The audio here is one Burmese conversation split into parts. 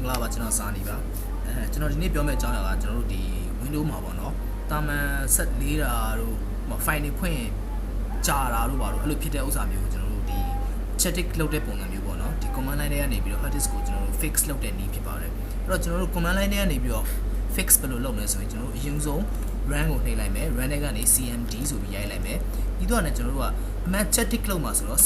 င်္ဂလာပါကျွန်တော်စာနေပါကျွန်တော်ဒီနေ့ပြောမယ့်အကြောင်းအရာကကျွန်တော်တို့ဒီ Windows မှာပေါ့နော်တာမန်ဆက်လေးတာတို့ file တွေဖွင့်ကြာတာတို့ပါတော့အဲ့လိုဖြစ်တဲ့ဥစ္စာမျိုးကိုကျွန်တော်တို့ဒီ static လုပ်တဲ့ပုံစံမျိုးပေါ့နော်ဒီ command line တွေကနေပြီးတော့ hard disk ကိုကျွန်တော်တို့ fix လုပ်တဲ့နည်းဖြစ်ပါတယ်အဲ့တော့ကျွန်တော်တို့ command line တွေကနေပြီးတော့ fix ဘယ်လိုလုပ်မလဲဆိုရင်ကျွန်တော်တို့အရင်ဆုံး run ကိုနှိပ်လိုက်မယ် run တွေကနေ cmd ဆိုပြီးရိုက်လိုက်မယ်ပြီးတော့လည်းကျွန်တော်တို့ကအမှန် static လုပ်မှာဆိုတော့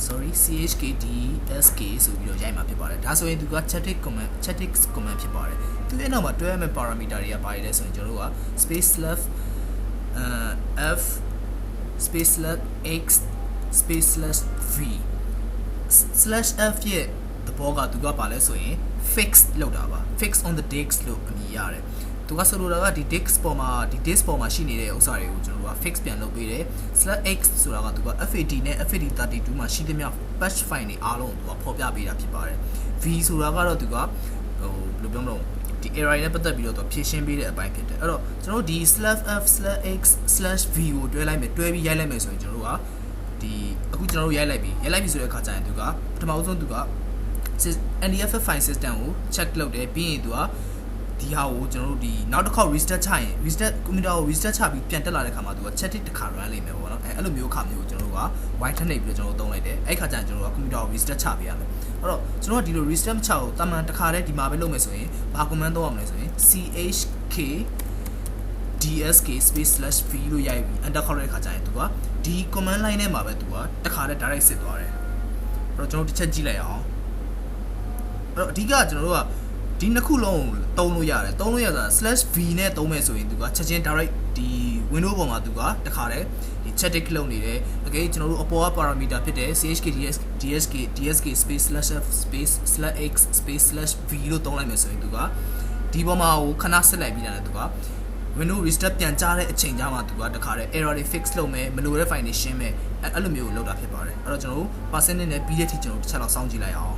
chkdsk ဆိုပြီးတော့ရိုက်မှာဖြစ်ပါတယ်ဒါဆိုရင်သူက static command ဖြစ်ပါတယ်သူရဲ့နောက်မှာတွဲရမယ့် parameter တွေကပါရတဲ့ဆိုရင်ကျွန်တော်တို့က space left f space left x space slash v slash f ရဲ့သဘောကသူကပါလဲဆိုရင် fix လောက်တာပါ fix on the disk လို့အမည်ရတယ်သူကဆိုလိုတာကဒီ disk ပေါ်မှာရှိနေတဲ့ဥစ္စာတွေကိုကျွန်တော်တို့က fix ပြန်လုပ်ပေးတယ် slash x ဆိုတာကသူက FAT နဲ့ FAT32 မှာရှိသမျှ patch file တွေအားလုံးကိုသူကဖော်ပြပေးတာဖြစ်ပါတယ် v ဆိုတာကတော့သူကဘယ်လိုပြောမလို့ဒီ array နဲ့ပတ်သက်ပြီးတော့သူဖြည့်ရှင်းပေးတဲ့အပိုင်းဖြစ်တယ်အဲ့တော့ကျွန်တော်တို့ဒီ slash f slash x slash v ကိုတွဲပြီးရိုက်လိုက်မယ်ဆိုရင်ကျွန်တော်တို့ကဒီအခုကျွန်တော်တို့ရိုက်လိုက်ပြီဆိုတဲ့အခါကျရင်သူကပထမဆုံးသူက NDFF file system ကို check လုပ်တယ်ပြီးရင်သူကဒီဟာကိုကျွန်တော်တို့ဒီနောက်တစ်ခေါက် restart ချရင် computer ကို restart ချပြီးပြန်တက်လာတဲ့ခါမှာသူက chat တစ်ခါ run လိုက်မယ်ပေါ့နော်အဲ့လိုမျိုးခါမျိုးကိုကျွန်တော်တို့က white ထပ်နှိပ်ပြီးတော့ကျွန်တော်တို့သုံးလိုက်တယ်အဲ့ခါကျရင်ကျွန်တော်တို့က computer ကို restart ချပေးရမယ်အဲ့တော့ကျွန်တော်ကဒီလို restart မချဘူးတာမန်တစ်ခါတည်းဒီမှာပဲလုပ်မယ်ဆိုရင်ဘာ command သုံးရမလဲဆိုရင် chkdsk space/v လို့ရိုက်ပြီး enter ခေါက်တဲ့ခါကျရင်သူကဒီ command line ထဲမှာပဲသူကတစ်ခါတည်း direct စစ်သွားတယ်အဲ့တော့ကျွန်တော်တစ်ချက်ကြည့်လိုက်အောင်အဲ့တော့အဓိကကျွန်တော်တို့ကဒီနှစ်ခုလုံးသုံးလို့ရတယ်/v နဲ့သုံးမယ်ဆိုရင်သူကချက်ချင်း direct ဒီ window ပေါ်မှာသူကတခါတည်းဒီ static လုပ်နေတယ်တကယ်ကျွန်တော်တို့အပေါ်က parameter ဖြစ်တဲ့ chkdsk space/f space/x space/v လို့သုံးလိုက်မယ်ဆိုရင်သူကဒီပေါ်မှာကိုခဏဆက်လိုက်ပြီးတာလည်းသူက window restart ပြန်ကြားတဲ့အချိန်ကြာမှသူကတခါတည်း error တွေ fix လုပ်မယ်မလိုတဲ့ file တွေရှင်းမယ်အဲ့လိုမျိုးကိုလုပ်တာဖြစ်ပါတယ်အဲ့တော့ကျွန်တော်တို့ percentage နဲ့ပြီးတဲ့အထိကျွန်တော်တို့တစ်ချက်လောက်စောင့်ကြည့်လိုက်အောင်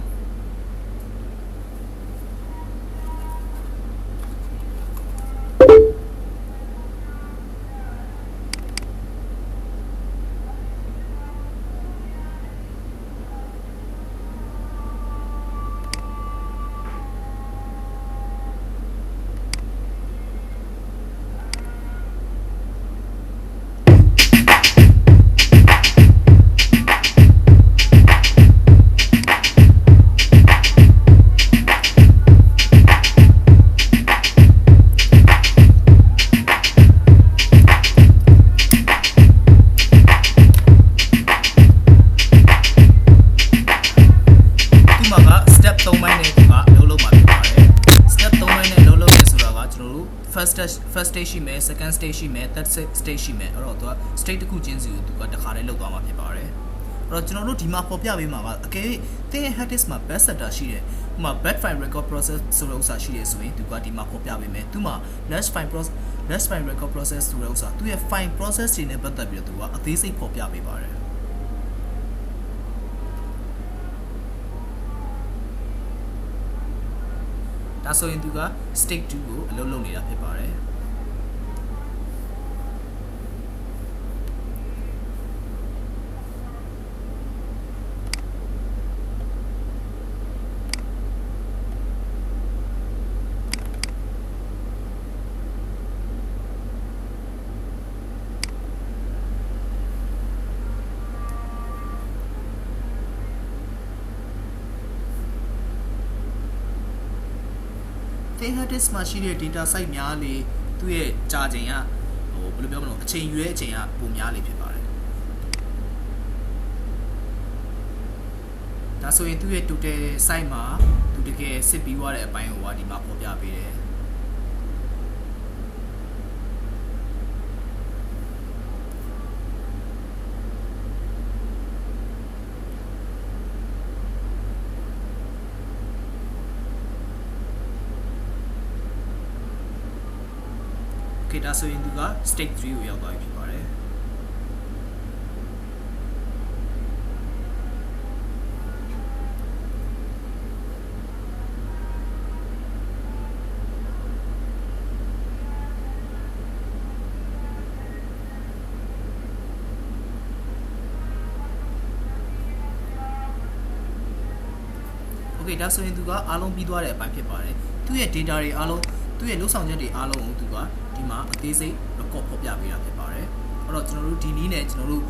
first stage ရှိမယ် second stage ရှိမယ် third stage ရှိမယ်အဲ့တော့သူက stage တစ်ခုချင်းစီကိုသူကတခါတည်းလောက်သွားမှာဖြစ်ပါတယ်အဲ့တော့ကျွန်တော်တို့ဒီမှာပေါ်ပြပေးမှာကအကယ်၍သင်ရဲ့ hard disk မှာ bad setter ရှိတယ်ဥပမာ bad file record process ဆိုတဲ့ဥစ္စာရှိတယ်ဆိုရင်သူကဒီမှာပေါ်ပြပေးမယ်သူမှာ last file record process ဆိုတဲ့ဥစ္စာသူရဲ့ file process တွေနဲ့ပတ်သက်ပြီးတော့သူကအသေးစိတ်ပေါ်ပြပေးပါတယ်ဒါဆိုရင်သူက stage 2ကိုအလုပ်လုပ်နေတာဖြစ်ပါတယ်hard disk မှာရှိတဲ့ data site များလေသူ့ရဲ့ကြာချိန်ကဘယ်လိုပြောမလဲအချိန်ရွေးအချိန်ကပိုများလေဖြစ်ပါတယ်ဒါဆိုရင်သူ့ရဲ့ total site မှာသူတကယ်စစ်ပြီးသွားတဲ့အပိုင်းကိုဒီမှာပေါ်ပြပေးတယ်ဒါဆိုရင်သူက stage 3ကိုရောက်သွားပြီဖြစ်ပါတယ် okay ဒါဆိုရင်သူကအားလုံးပြီးသွားတဲ့အပိုင်းဖြစ်ပါတယ်သူရဲ့ data တွေအားလုံးသူရဲ့လုပ်ဆောင်ချက်တွေအားလုံးကိုသူကဒီမှာအသေးစိတ် record ဖော်ပြပေးတာဖြစ်ပါတယ်အဲ့တော့ကျွန်တော်တို့ဒီနည်းနဲ့ကျွန်တော်တို့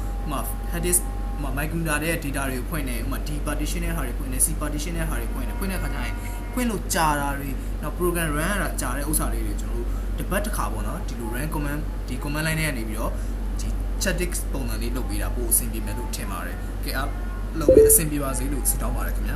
hard disk microcomputer ရဲ့ data တွေကိုဖွင့်နေD partition ရဲ့ဟာတွေဖွင့်နေ C partition ရဲ့ဟာတွေဖွင့်တဲ့အခါကျရင်ဖွင့်လို့ကြာတာတွေနောက် program run ရတာကြာတဲ့ဥစ္စာလေးတွေကျွန်တော်တို့တစ်ပတ်တစ်ခါပေါ့နော်ဒီလို run command ဒီ command line နဲ့ကနေပြီးတော့ဒီ static ပုံစံလေးလုပ်ပေးတာပို့အဆင်ပြေမယ်လို့ထင်ပါတယ်ကဲအားလုံးပဲအဆင်ပြေပါစေလို့ဆုတောင်းပါတယ်ခင်ဗျာ